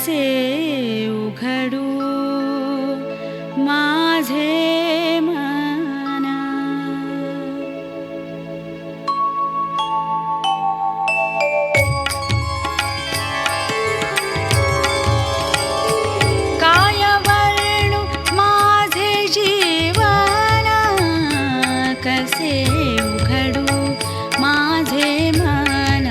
कसे उघडू माझे मन. काय वर्णू माझे जीवन, कसे उघडू माझे मन.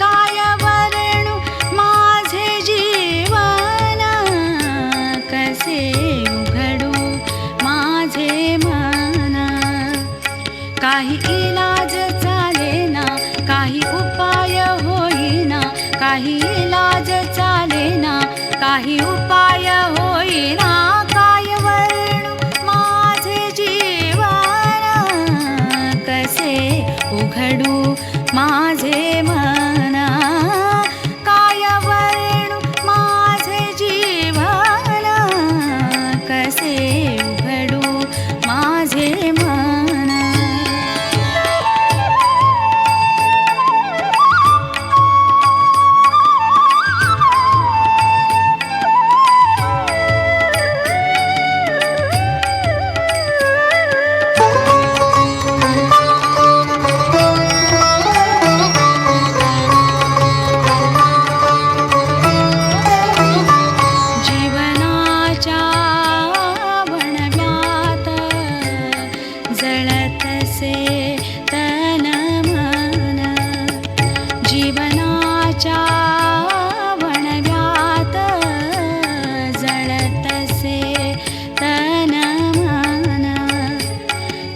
काय वर्णू माझे जीवन, कसे उघडू माझे मन. काही इलाज चालेना, काही उपाय होईना, काही इलाज चालेना, काही उपाय होईना. काय वर्णू माझे जीवन, कसे उघडू माझे मन. काय वर्णू माझे जीवन, कसे उघडू माझे मन. जीवनाच्या वणव्यात जळतसे तन मन. जीवनाच्या वणव्यात जळतसे तन मन.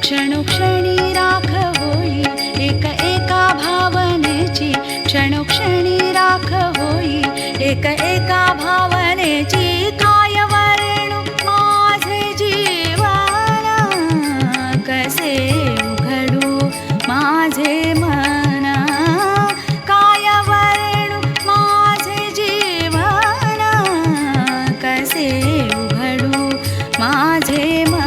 क्षणोक्षणी राख होई एक एका भावनेची, क्षणोक्षणी राख होई एक एका भावनेची. काय वर्णू माझे जीवन, कसे उघडू माझे मन. काय वर्णू माझे जीवन, कसे उघडू माझे मन.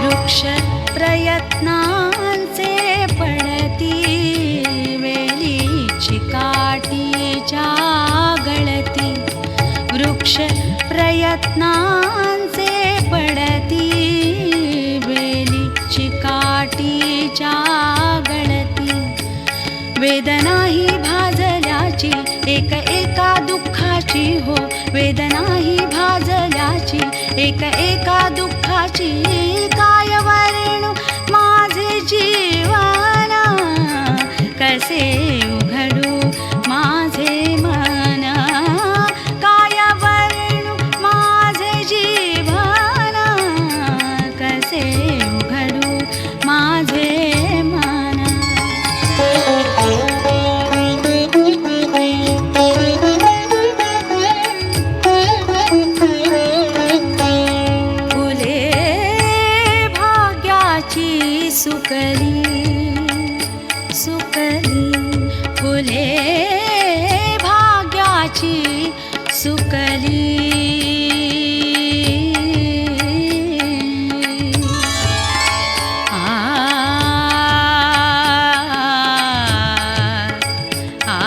वृक्ष प्रयत्नांचे पडती वेलीची काठीच्या गळती. वृक्ष प्रयत्नांचे पडती वेलीची काठीच्या गळती. वेदना ही भाजल्याची एक एका दुःखाची हो, वेदना ही भाजल्याची एक एका दुःखाची. काय वर्णू माझे जीवन, कसे उघडू माझे मन. काय वर्णू माझे जीवन, कसे उघडू माझे मन. फुले भाग्याची सुकली सुकली, फुले भाग्याची सुकली. आ आ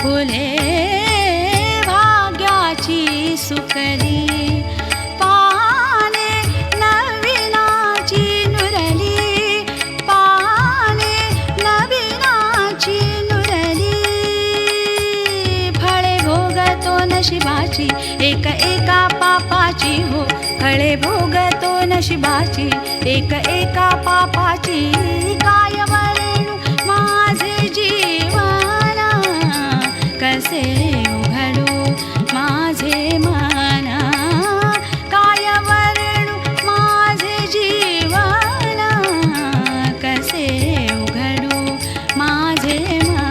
फुले भाग्याची सुकली. पाने नवीनाची नुरली, पाने नवीनाची नुरली. फळे भोगतो नशिबाची एक एका पापाची हो, फळे भोगतो नशिबाची एक एका पापाची. काय वर्णू माझे जीवन, कसे उघडू माझे मन. काय वर्णू माझे जीवन, कसे उघडू माझे मन.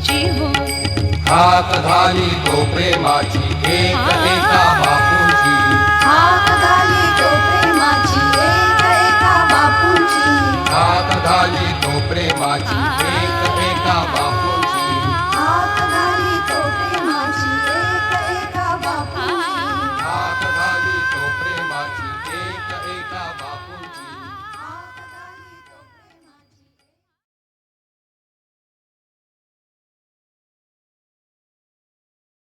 बापाची हो. हाक झाली तो प्रेमाची एक एका बापाची.